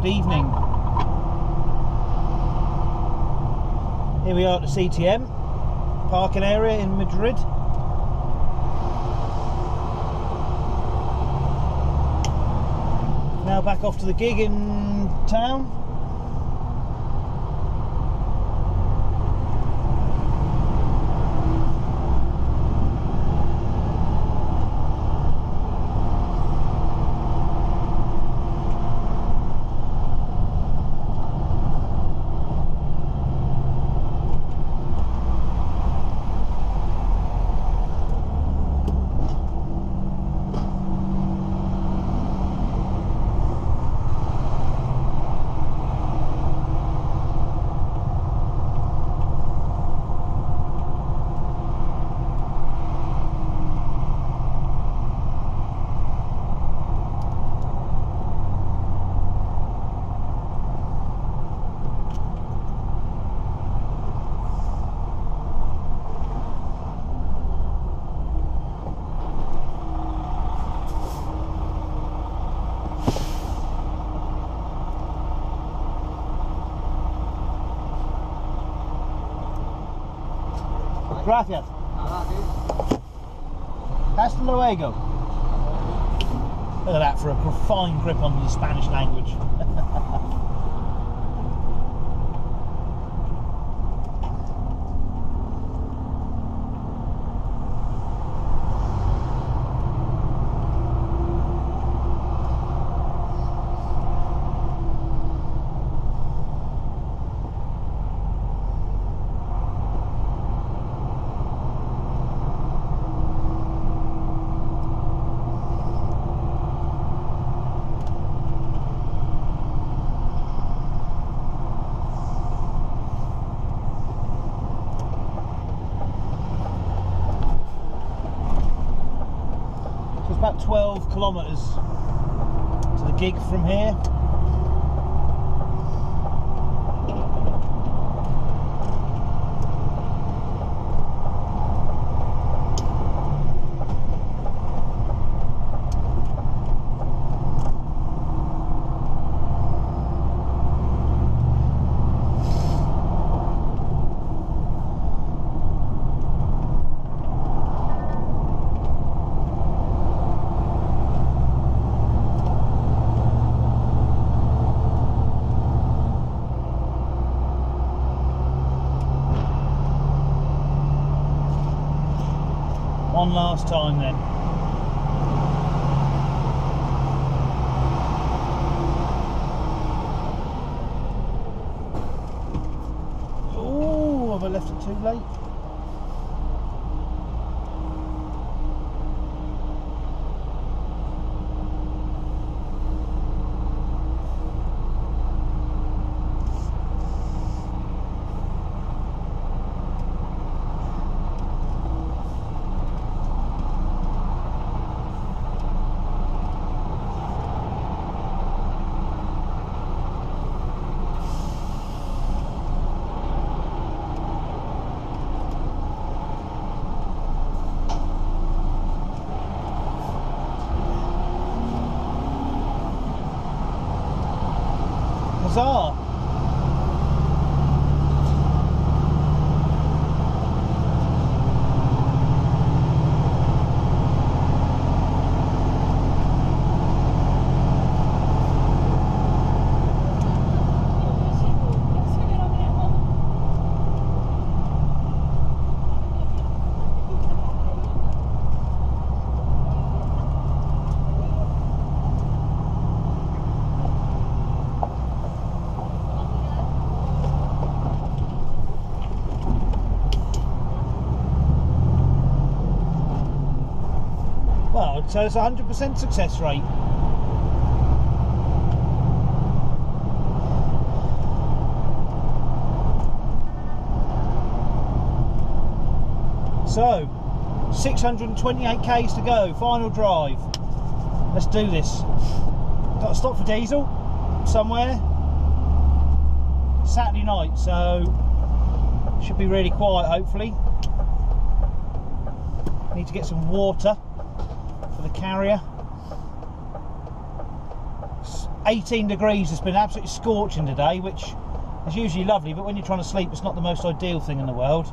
good evening. Here we are at the CTM parking area in Madrid. Now back off to the gig in town. Gracias. Hasta luego. Look at that for a fine grip on the Spanish language. About 12 kilometres to the gig from here. One last time then. Oh, have I left it too late? Huzzah! Well, so it's a 100% success rate. So, 628 k's to go, final drive. Let's do this. Got to stop for diesel somewhere. Saturday night, so should be really quiet hopefully. Need to get some water for the carrier. 18 degrees. It's been absolutely scorching today, which is usually lovely, but when you're trying to sleep, it's not the most ideal thing in the world.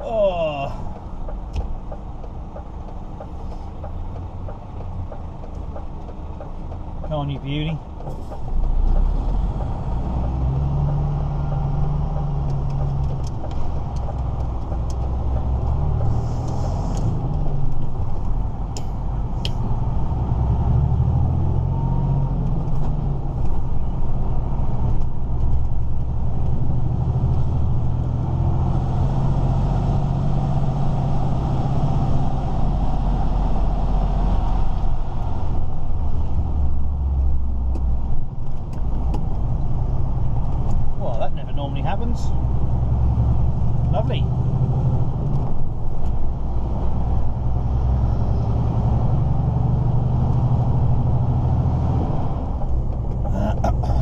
Oh. Come on, you beauty. Happens. Lovely.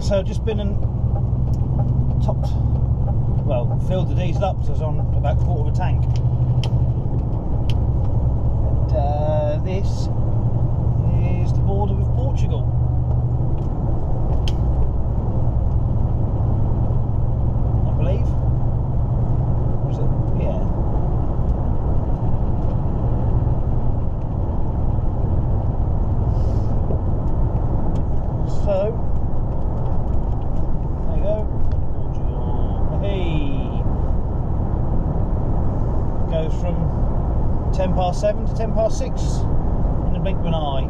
So just been and topped, well, filled the diesel up, so I was on about a quarter of a tank. And this is the border with Portugal. From 10 past 7 to 10 past 6 in the blink of an eye.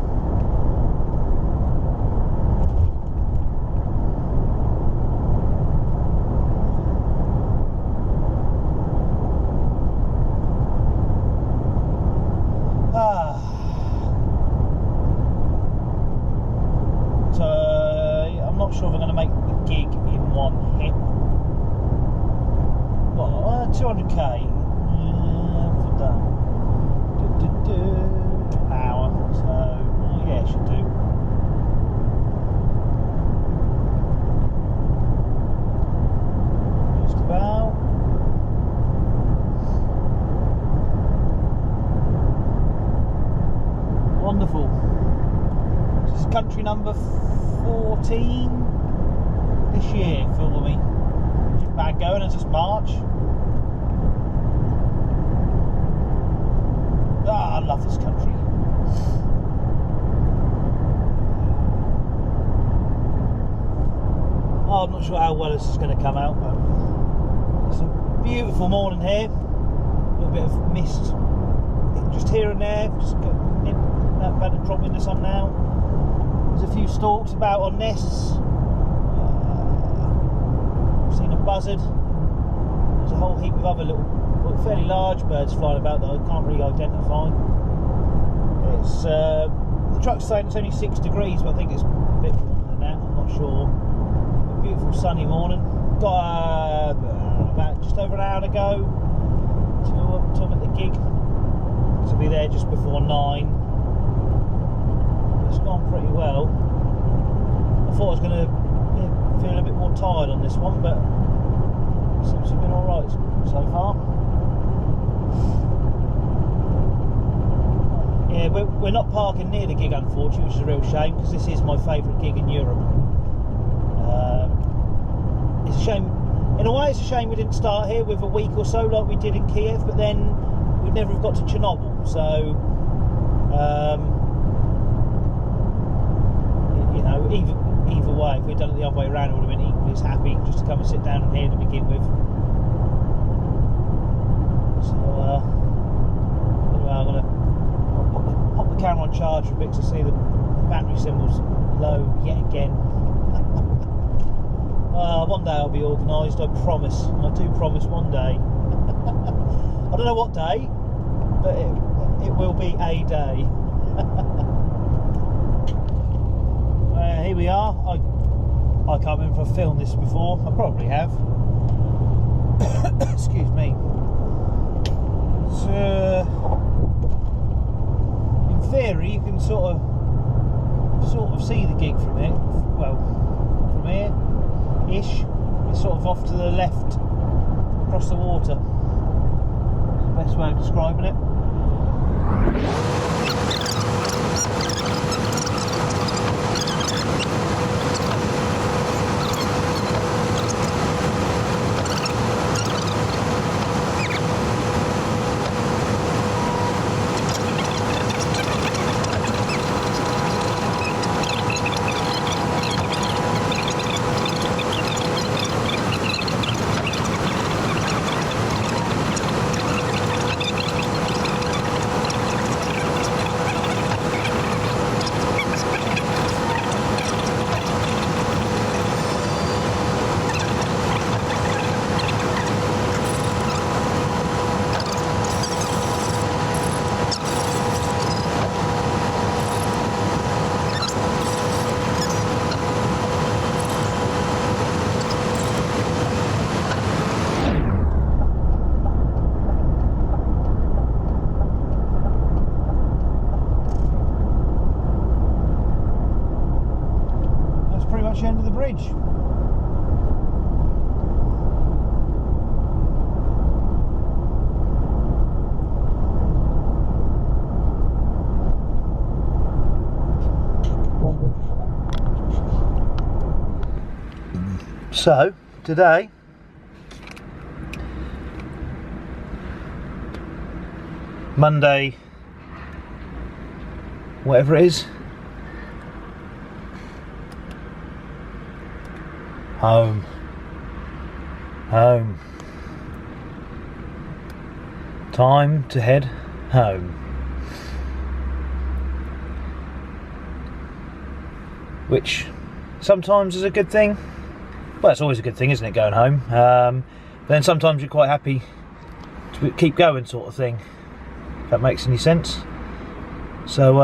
So I'm not sure if I'm going to make the gig in one hit. Well, 200k. Hour, so yeah, should do. Just about. Wonderful. This is country number 14 this year for me. Isn't bad going, it's just March. I love this country. Oh, I'm not sure how well this is going to come out, but it's a beautiful morning here. A little bit of mist just here and there, just about to drop in the sun now. There's a few storks about on nests. I've seen a buzzard. There's a whole heap of other little, fairly large birds flying about that I can't really identify. It's the truck's saying it's only 6 degrees, but I think it's a bit warmer than that. I'm not sure. A beautiful sunny morning. Got about just over an hour to go to I'm at the gig. So I'll be there just before 9. It's gone pretty well. I thought I was going to feel a bit more tired on this one, but it seems to have been alright so far. Yeah, we're not parking near the gig, unfortunately, which is a real shame, because this is my favourite gig in Europe. It's a shame, in a way it's a shame we didn't start here with a week or so like we did in Kiev, but then we'd never have got to Chernobyl, so you know, either way, if we'd done it the other way around, I would have been equally as happy just to come and sit down here to begin with. So anyway, I'm going to pop the camera on charge for a bit to see the battery symbols low yet again. One day I'll be organised, I promise. I do promise one day. I don't know what day, but it will be a day. Here we are. I can't remember if I've filmed this before. I probably have. Excuse me. In theory, you can sort of see the gig from here. Well, from here-ish. It's sort of off to the left, across the water. That's the best way of describing it. bridge. So today Monday, whatever it is, home, time to head home, which sometimes is a good thing. Well, it's always a good thing, isn't it, going home? Then sometimes you're quite happy to keep going, sort of thing, if that makes any sense. So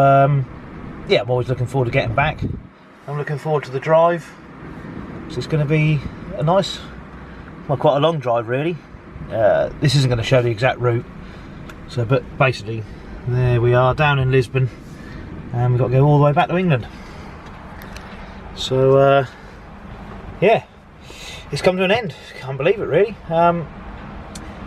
yeah, I'm always looking forward to getting back. I'm looking forward to the drive. So it's going to be a nice, well, quite a long drive really. This isn't going to show the exact route, so but basically there we are down in Lisbon, and we've got to go all the way back to England. So yeah, it's come to an end. Can't believe it really.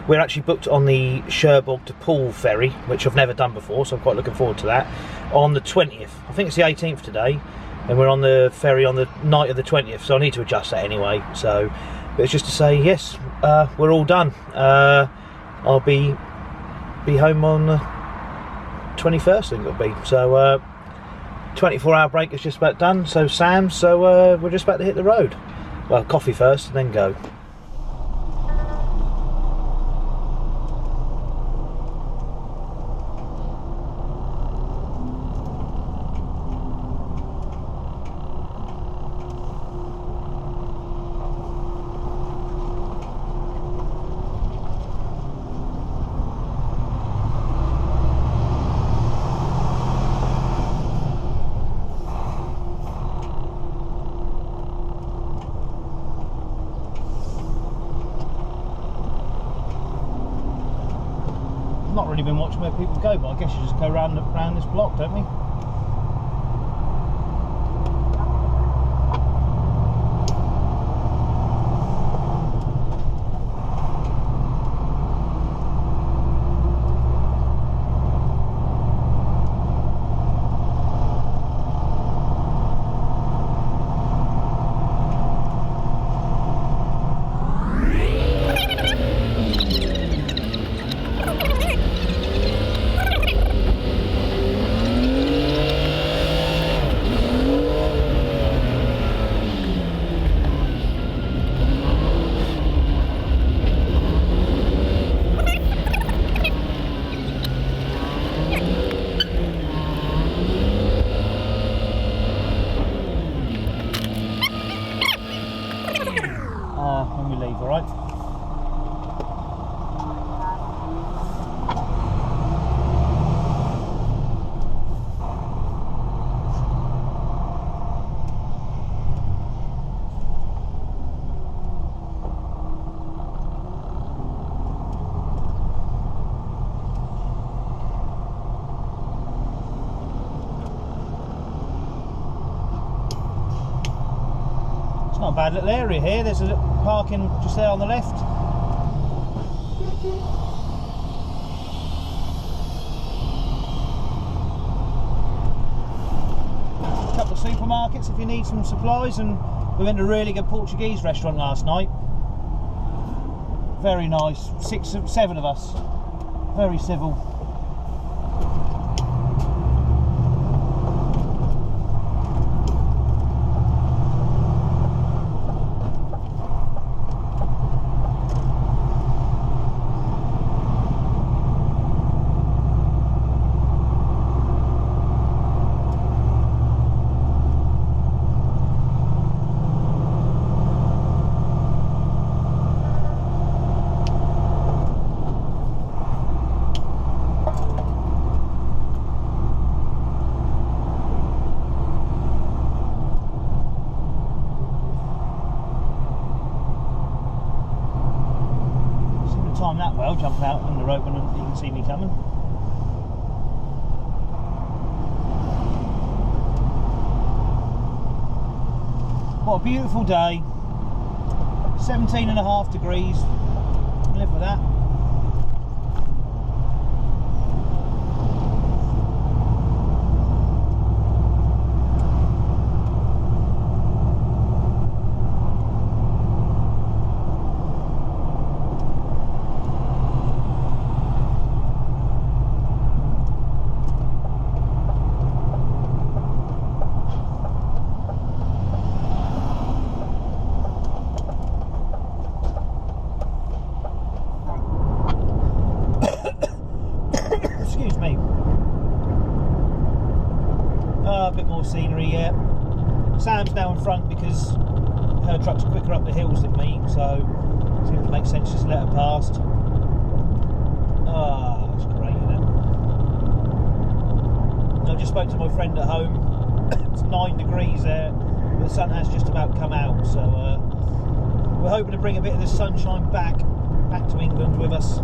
We're actually booked on the Cherbourg to Poole ferry, which I've never done before, so I'm quite looking forward to that, on the 20th. I think it's the 18th today, and we're on the ferry on the night of the 20th, so I need to adjust that anyway. So, but it's just to say, yes, we're all done. I'll be home on the 21st, I think it'll be. So 24-hour break is just about done, so Sam, so we're just about to hit the road. Well, coffee first and then go. Not really been watching where people go, but I guess you just go round this block, don't we? When we leave, all right? It's not a bad little area here. There's a little parking just there on the left. A couple of supermarkets if you need some supplies, and we went to a really good Portuguese restaurant last night. Very nice. 7 of us. Very civil. Time that well, jumping out on the road when you can see me coming. What a beautiful day. 17.5 degrees. Live with that. Excuse me. A bit more scenery, yeah. Sam's now in front because her truck's quicker up the hills than me, so it seems to make sense just to let her past. Ah, it's great, isn't it? I just spoke to my friend at home. It's 9 degrees there, but the sun has just about come out, so we're hoping to bring a bit of the sunshine back to England with us.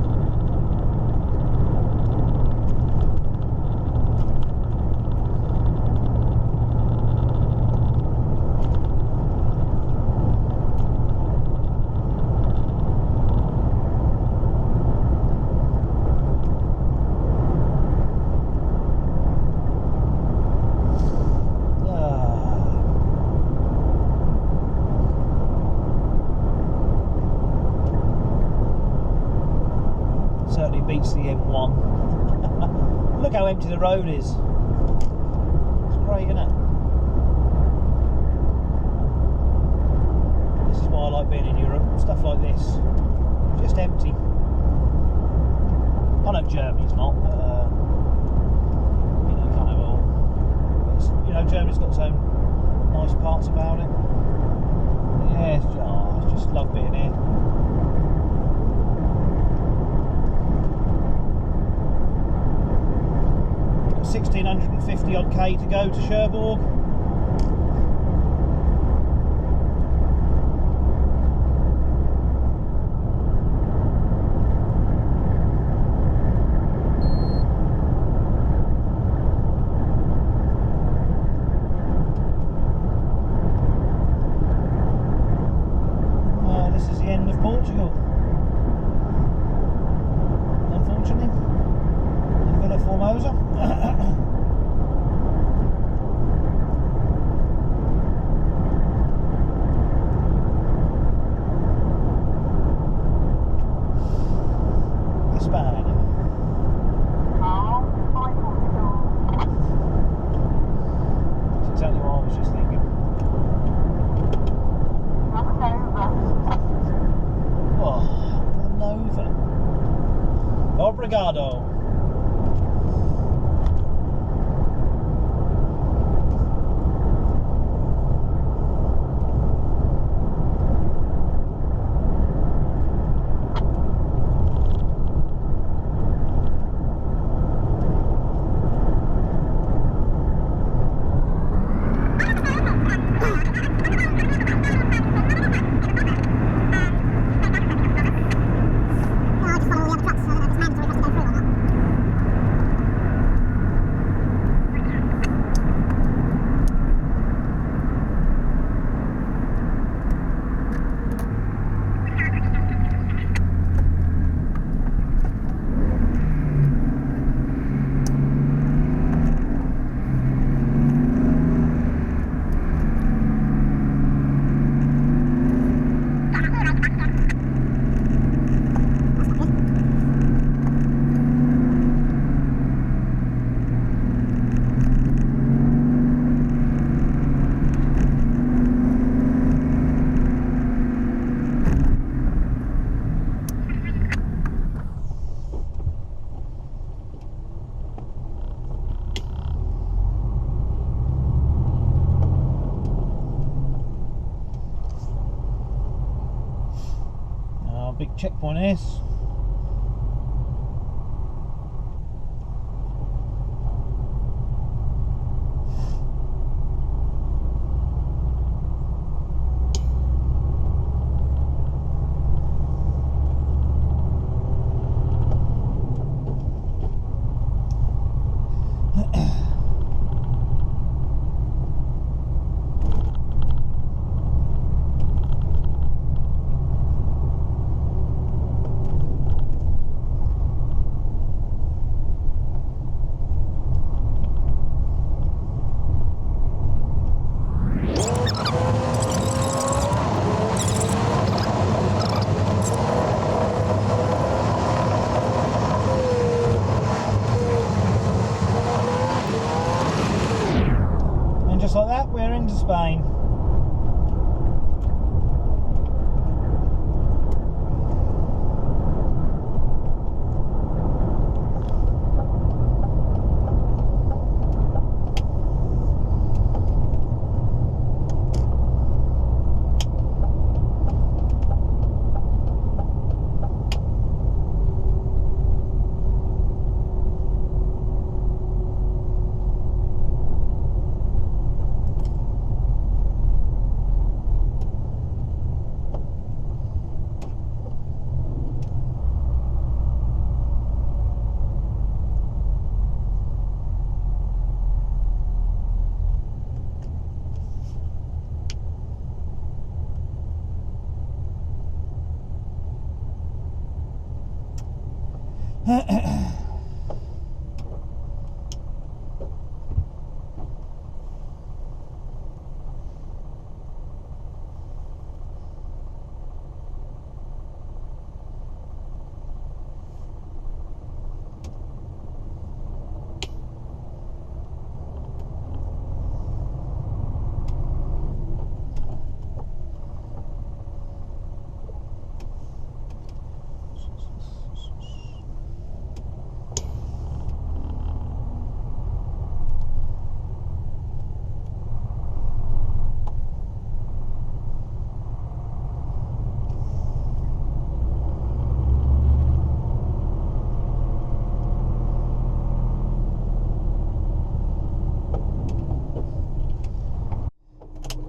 Certainly beats the M1. Look how empty the road is. It's great, isn't it? This is why I like being in Europe. Stuff like this, just empty. I know Germany's not, but you know, you can't have it all. But you know, Germany's got its own nice parts about it. Yeah, I just love being here. 1650 odd K to go to Cherbourg. This is the end of Portugal, unfortunately. Villa Formosa. Obrigado. Big checkpoint is. Spain.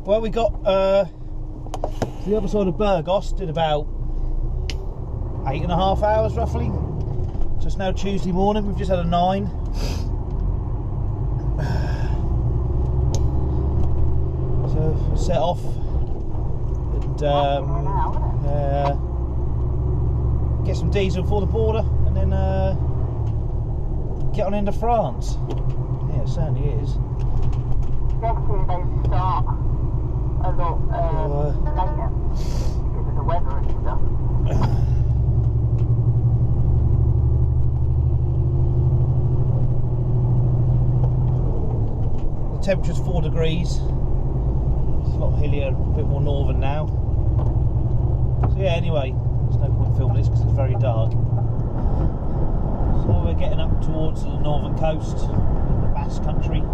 Well, we got to the other side of Burgos, did about 8.5 hours roughly. So it's now Tuesday morning, we've just had a 9. So we'll set off and get some diesel for the border and then get on into France. Yeah, it certainly is. Definitely they start a lot later because of the weather and stuff. The temperature's 4 degrees. It's a lot hillier, a bit more northern now. So yeah, anyway, there's no point filming this because it's very dark. So we're getting up towards the northern coast, the Basque country.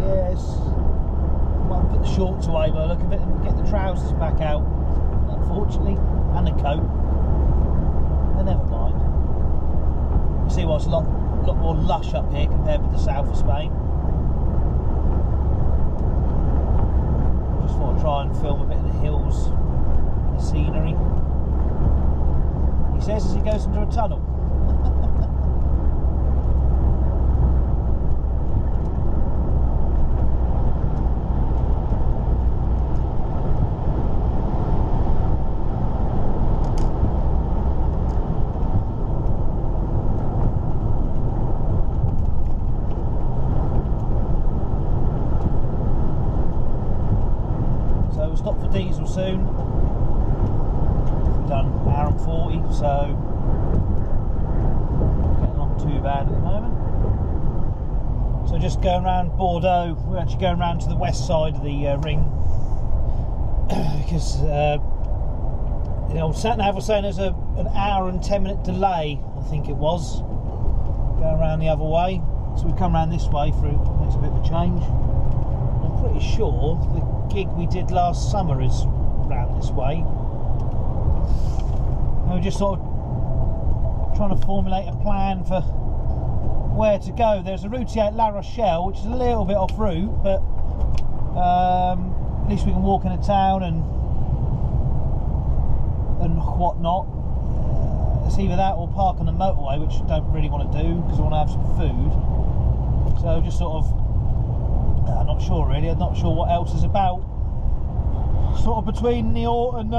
Yes, might put the shorts away by the look of it and get the trousers back out, unfortunately, and the coat. But never mind. You see what's a lot more lush up here compared with the south of Spain. Just thought I'd try and film a bit of the hills, the scenery. He says as he goes into a tunnel. Stop for diesel soon. We've done 1 hour and 40, so getting not too bad at the moment. So just going around Bordeaux, we're actually going around to the west side of the ring because you know, sat-nav was saying there's an 1 hour and 10-minute delay, I think it was, going around the other way. So we've come around this way for makes a bit of a change. I'm pretty sure the gig we did last summer is round this way. And we're just sort of trying to formulate a plan for where to go. There's a route out La Rochelle, which is a little bit off route, but at least we can walk in a town and whatnot. It's either that or park on the motorway, which I don't really want to do because I want to have some food. So just sort of, I'm not sure really, I'm not sure what else is about. Sort of between Niort and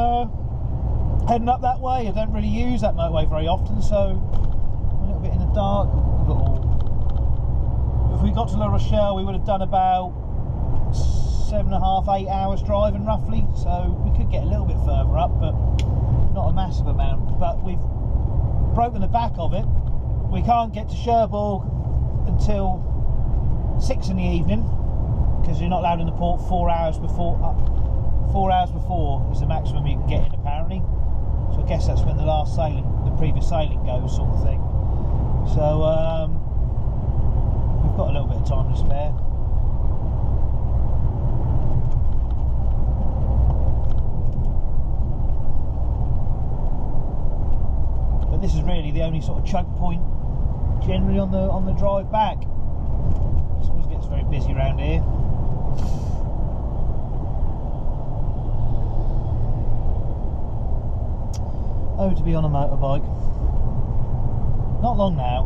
heading up that way. I don't really use that motorway very often, so I'm a little bit in the dark. If we got to La Rochelle, we would have done about 7.5, 8 hours driving roughly, so we could get a little bit further up, but not a massive amount. But we've broken the back of it. We can't get to Cherbourg until 6 in the evening, because you're not allowed in the port 4 hours before. 4 hours before is the maximum you can get in, apparently. So I guess that's when the previous sailing goes, sort of thing. So we've got a little bit of time to spare. But this is really the only sort of choke point generally on the drive back. It always gets very busy around here. Oh, to be on a motorbike. Not long now.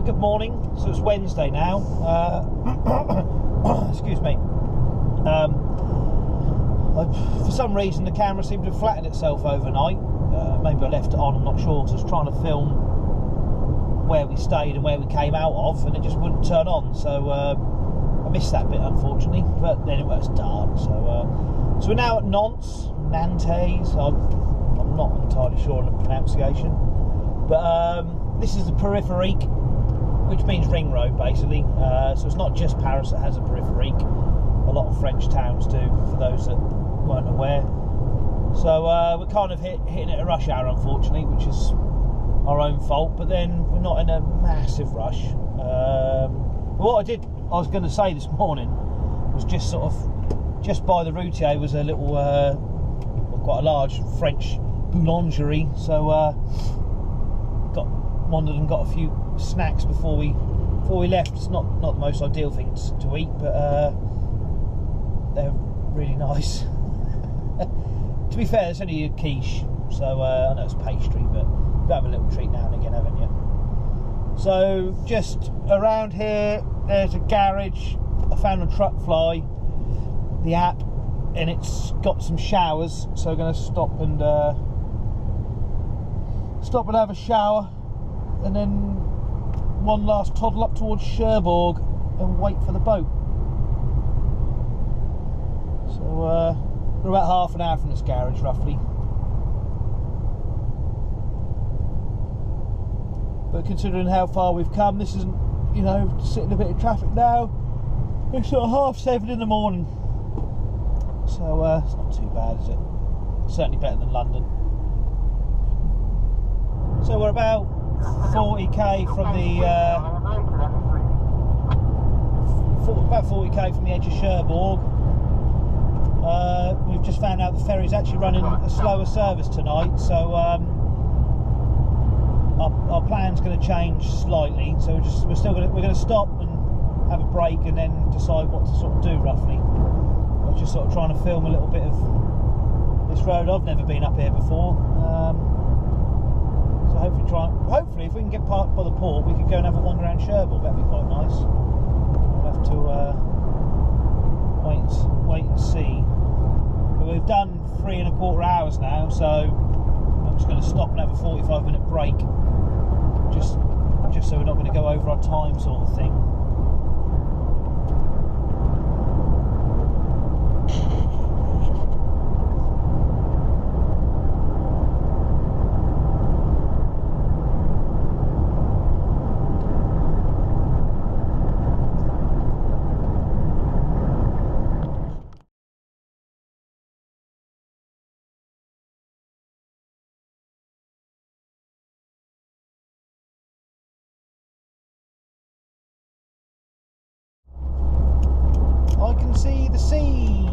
Good morning. So it's Wednesday now. Excuse me. For some reason the camera seemed to have flattened itself overnight. Maybe I left it on, I'm not sure, because I was trying to film where we stayed and where we came out of, and it just wouldn't turn on. So I missed that bit, unfortunately. But anyway, it's dark. So we're now at Nantes. I'm not entirely sure on the pronunciation, but this is the périphérique, which means ring road, basically. So it's not just Paris that has a périphérique. A lot of French towns do, for those that weren't aware. So we're kind of hitting it at rush hour, unfortunately, which is our own fault. But then we're not in a massive rush. What I was going to say this morning was just by the routier was a little, quite a large French boulangerie. So wandered and got a few snacks before we left. It's not the most ideal things to eat, but they're really nice. To be fair, it's only a quiche, so I know it's pastry, but you have a little treat now and again, haven't you? So just around here, there's a garage. I found a truck fly, the app, and it's got some showers, so I'm going to stop and have a shower, and then one last toddle up towards Cherbourg and wait for the boat. So we're about half an hour from this garage, roughly. But considering how far we've come, this isn't, sitting a bit of traffic now. It's sort of 7:30 in the morning. So it's not too bad, is it? Certainly better than London. So we're about 40k from the edge of Cherbourg. We've just found out the ferry's actually running a slower service tonight, so our plan's going to change slightly. So we're going to stop and have a break, and then decide what to sort of do roughly. I was just sort of trying to film a little bit of this road. I've never been up here before. So hopefully if we can get parked by the port, we can go and have a wander around Cherbourg. That'd be quite nice. We'll have to wait and see. But we've done 3¼ hours now, so I'm just going to stop and have a 45-minute break, just so we're not going to go over our time, sort of thing. I can see the sea.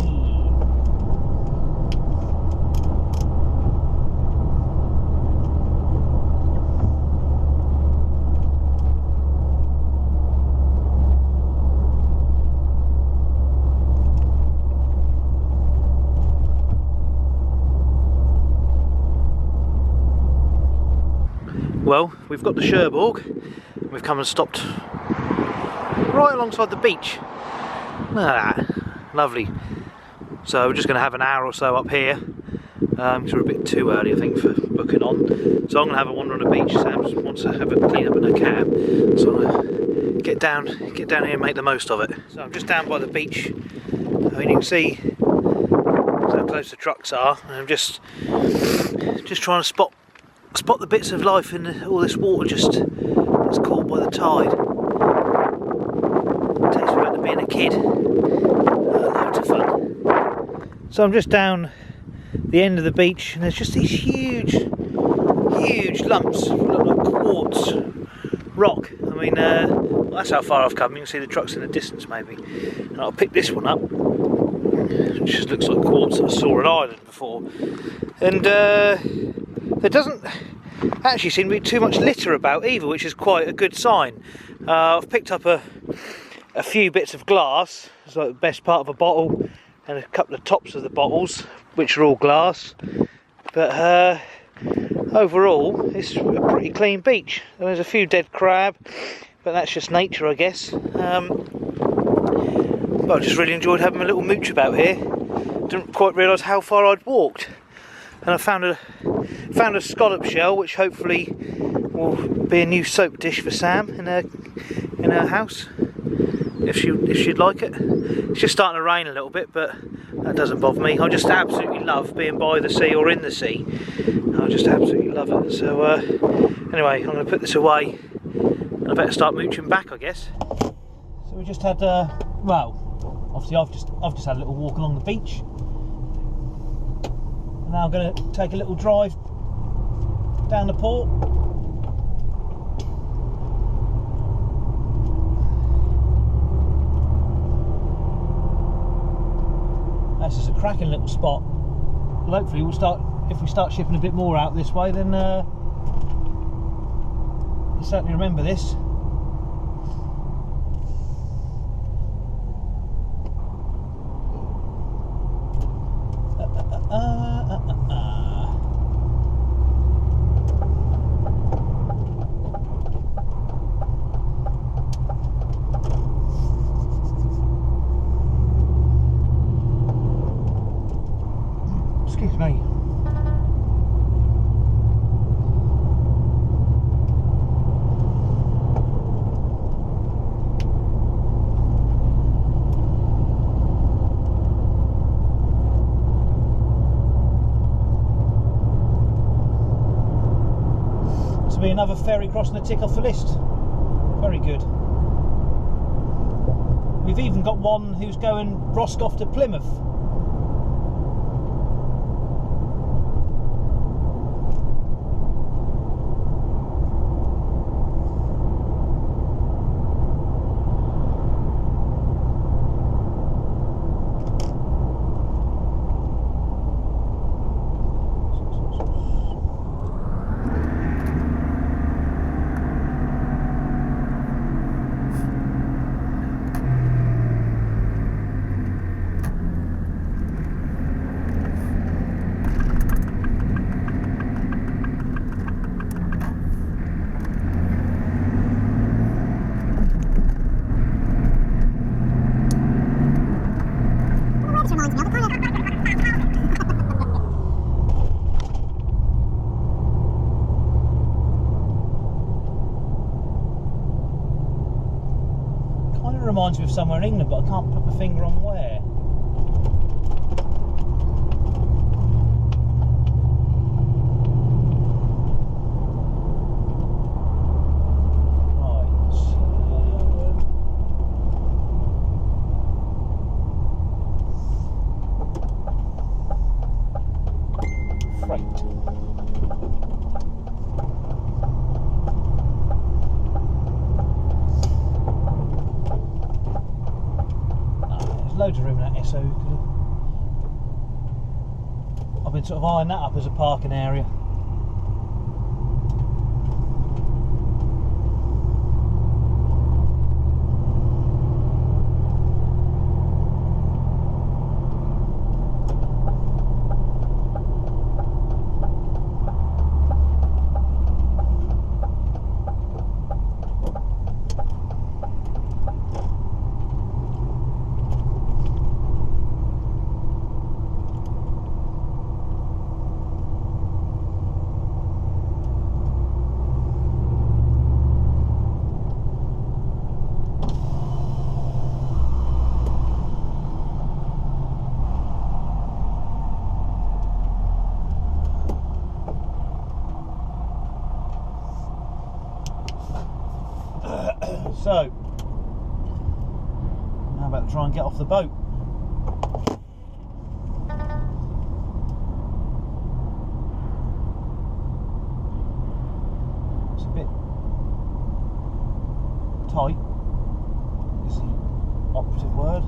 Well, we've got the Cherbourg. We've come and stopped right alongside the beach. Look at that, lovely. So we're just going to have an hour or so up here. Because we're a bit too early, I think, for booking on. So I'm going to have a wander on the beach. Sam wants to have a clean up in her cab. So I'm going to get down here and make the most of it. So I'm just down by the beach. I mean, you can see how close the trucks are. And I'm just trying to spot the bits of life in all this water that's caught by the tide. It takes me back to being a kid. Loads of fun. So I'm just down the end of the beach, and there's just these huge lumps of like quartz rock. I mean, that's how far I've come. You can see the trucks in the distance maybe. And I'll pick this one up. It just looks like quartz that I saw on Ireland before. And there doesn't actually seem to be too much litter about either, which is quite a good sign. I've picked up a few bits of glass. It's like the best part of a bottle, and a couple of tops of the bottles, which are all glass. But overall, it's a pretty clean beach. There's a few dead crab, but that's just nature, I guess. But I just really enjoyed having a little mooch about here. Didn't quite realise how far I'd walked, and I found a scallop shell, which hopefully will be a new soap dish for Sam in her house, if she'd like it. It's just starting to rain a little bit, but that doesn't bother me. I just absolutely love being by the sea or in the sea. I just absolutely love it. So anyway, I'm going to put this away, and I better start mooching back, I guess. So we just had, well, obviously I've just had a little walk along the beach. And now I'm going to take a little drive down the port. This is a cracking little spot. Well, hopefully if we start shipping a bit more out this way, then you'll certainly remember this. Excuse me. To be another ferry crossing to tick off the list. Very good. We've even got one who's going Roscoff to Plymouth. Reminds me of somewhere in England, but I can't put my finger on where. Loads of room in that SO. I've been sort of eyeing that up as a parking area. So, now about to try and get off the boat. It's a bit tight, is the operative word.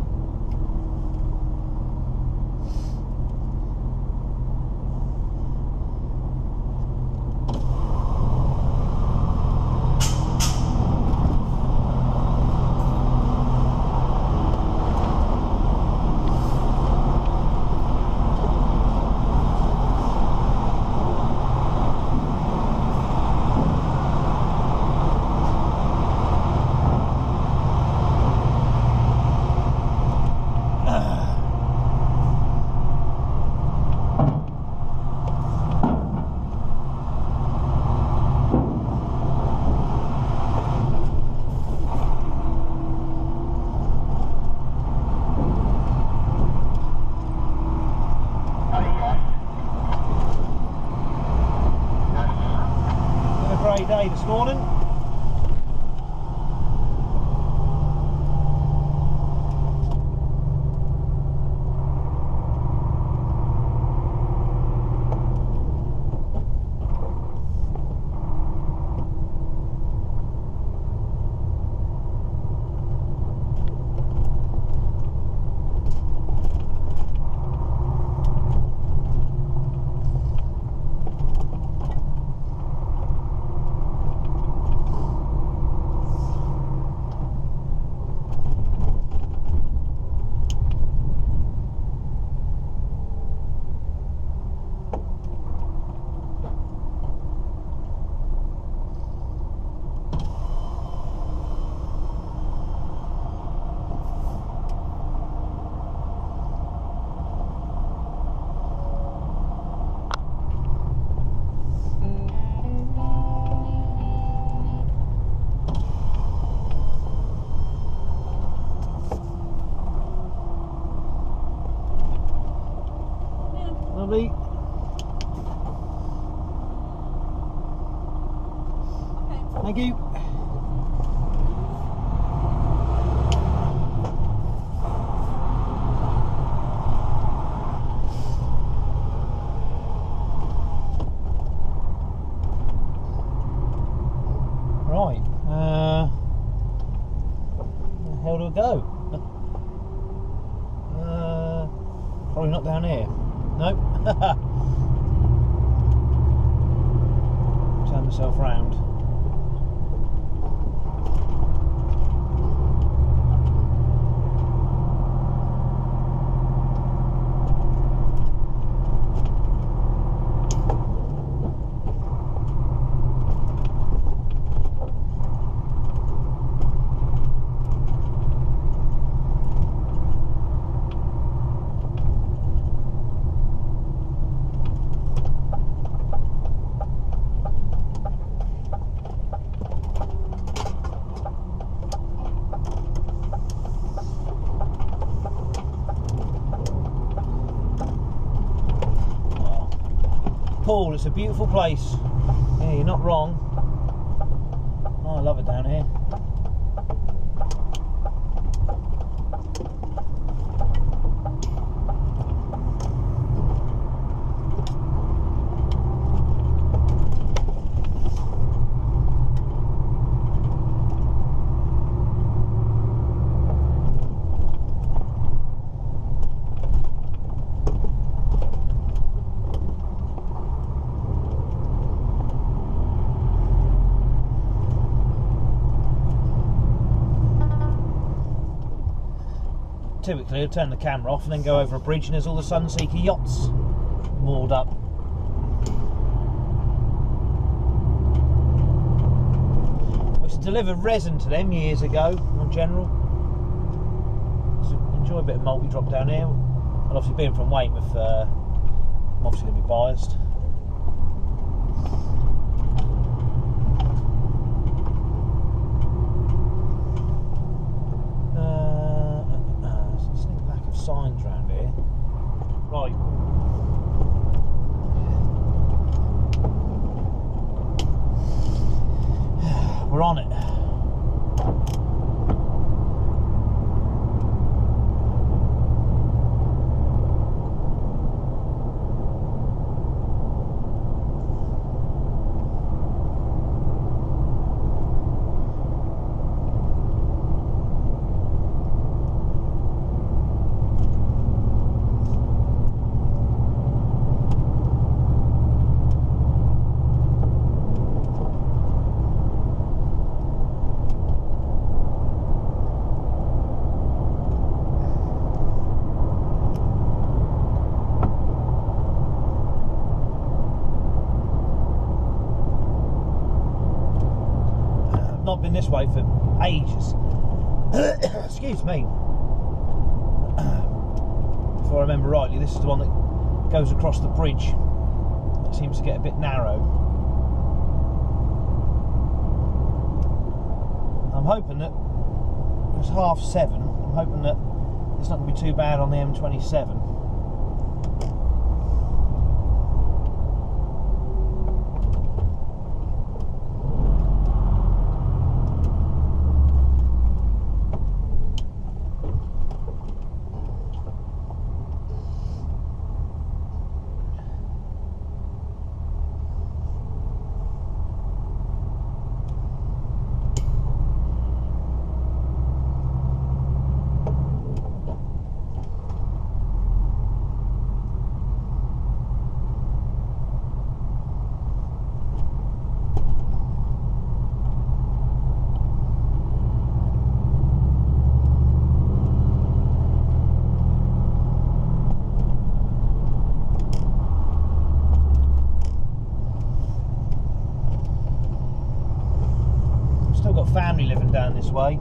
Day this morning. Lovely. Okay. Thank you. Right. Where the hell do I go? Probably not down here. Nope. Turn myself round. Paul, it's a beautiful place. Yeah, you're not wrong. Oh, I love it down here. Typically I'll turn the camera off and then go over a bridge and there's all the Sunseeker yachts moored up. I used to deliver resin to them years ago on General. So enjoy a bit of multi-drop down here. And obviously being from Weymouth, I'm obviously going to be biased. Signs around here. Right. We're on it. not been this way for ages. Excuse me. If I remember rightly, this is the one that goes across the bridge. It seems to get a bit narrow. I'm hoping that it's 7:30. I'm hoping that it's not going to be too bad on the M27. Family living down this way.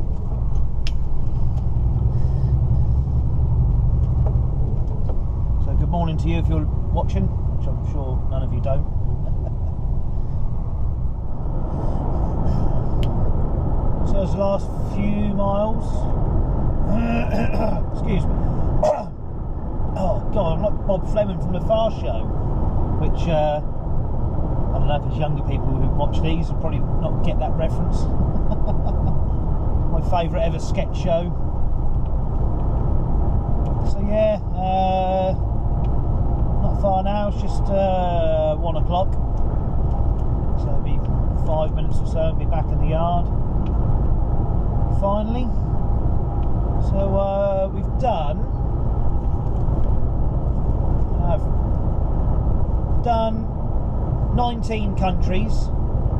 So good morning to you if you're watching, which I'm sure none of you don't. So it's the last few miles. Excuse me. Oh God, I'm like Bob Fleming from the Far Show, which I don't know if it's younger people who watch these will probably not get that reference. My favourite ever sketch show. So yeah, not far now, it's just 1 o'clock. So it'll be 5 minutes or so and be back in the yard. Finally. So we've done 19 countries,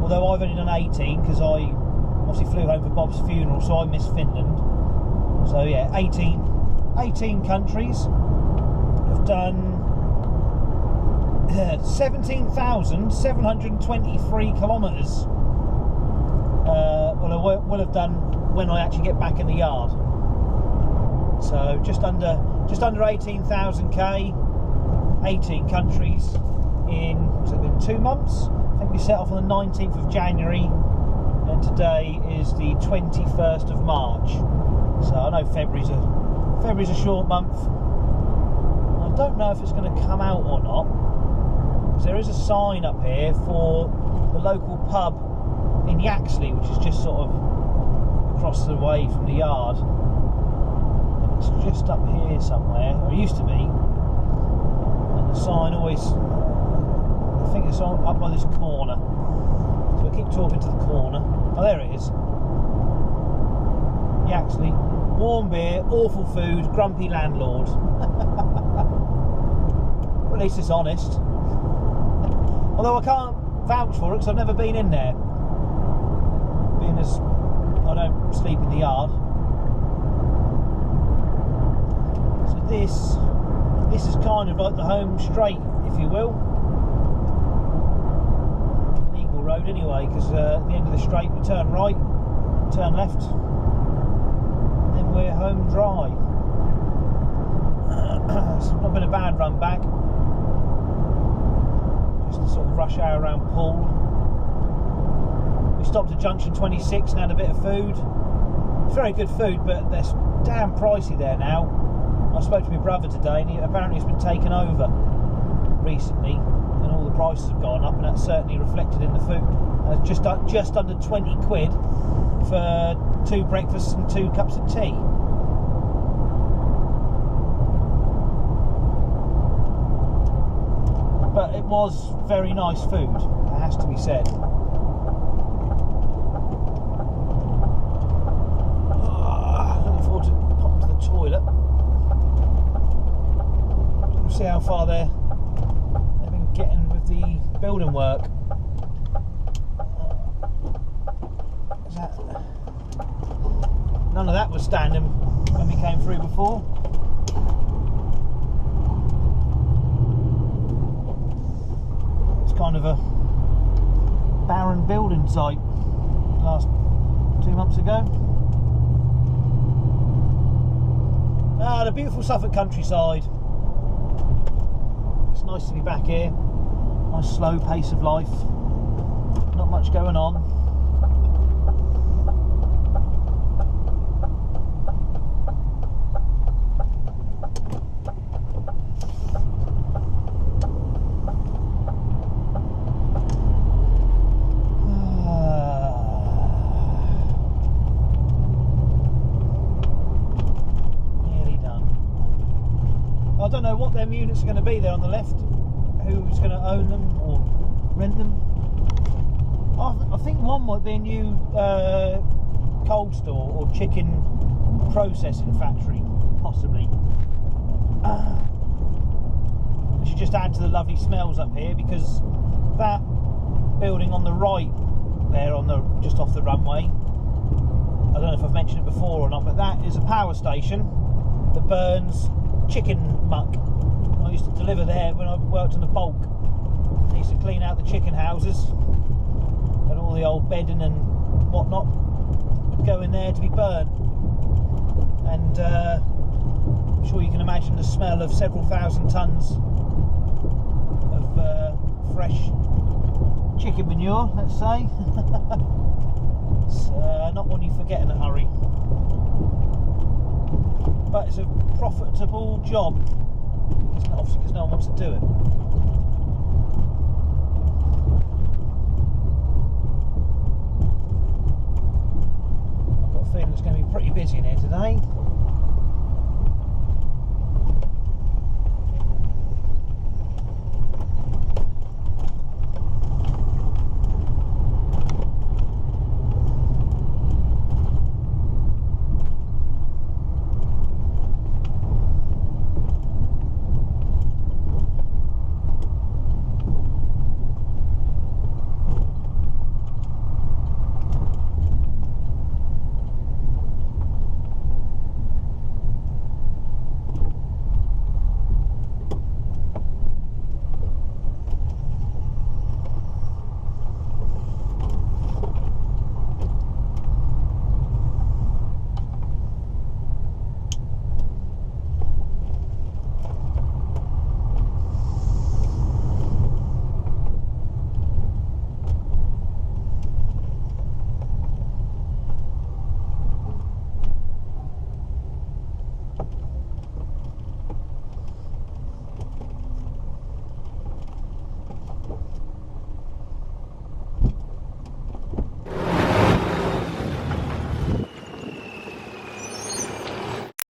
although I've only done 18 because I obviously flew home for Bob's funeral, so I missed Finland. So yeah, 18 countries. I've done 17,723 kilometres. Well, I will have done when I actually get back in the yard. So just under 18,000 k, 18 countries in, has it been 2 months? I think we set off on the 19th of January. And today is the 21st of March. So I know February's a short month. I don't know if it's going to come out or not, because there is a sign up here for the local pub in Yaxley, which is just sort of across the way from the yard. And it's just up here somewhere, or it used to be. And the sign always, I think it's up by this corner. So I keep talking to the corner. Oh, there it is. Yaxley. Warm beer, awful food, grumpy landlord. Well, at least it's honest. Although I can't vouch for it because I've never been in there. Being as I don't sleep in the yard. So this is kind of like the home straight, if you will. Road anyway, because at the end of the straight we turn right, turn left, and then we're home dry. It's not been a bad run back, just the sort of rush hour around Poole. We stopped at junction 26 and had a bit of food. It's very good food, but they're damn pricey there now. I spoke to my brother today and apparently it's been taken over recently. And all the prices have gone up, and that's certainly reflected in the food. Just under 20 quid for 2 breakfasts and 2 cups of tea. But it was very nice food, it has to be said. Looking forward to popping to the toilet. We'll see how far they've been getting with the building work. None of that was standing when we came through before. It's kind of a barren building site. Last 2 months ago. The beautiful Suffolk countryside. It's nice to be back here. Nice slow pace of life. Not much going on. I don't know what them units are going to be there on the left, who's going to own them or rent them. I think one might be a new cold store or chicken processing factory, possibly. We should just add to the lovely smells up here, because that building on the right there, on the just off the runway, I don't know if I've mentioned it before or not, but that is a power station that burns chicken muck. I used to deliver there when I worked in the bulk. I used to clean out the chicken houses, and all the old bedding and whatnot would go in there to be burnt. And I'm sure you can imagine the smell of several thousand tons of fresh chicken manure, let's say. It's not one you forget in a hurry. But it's a profitable job, obviously, because no one wants to do it. I've got a feeling it's going to be pretty busy in here today.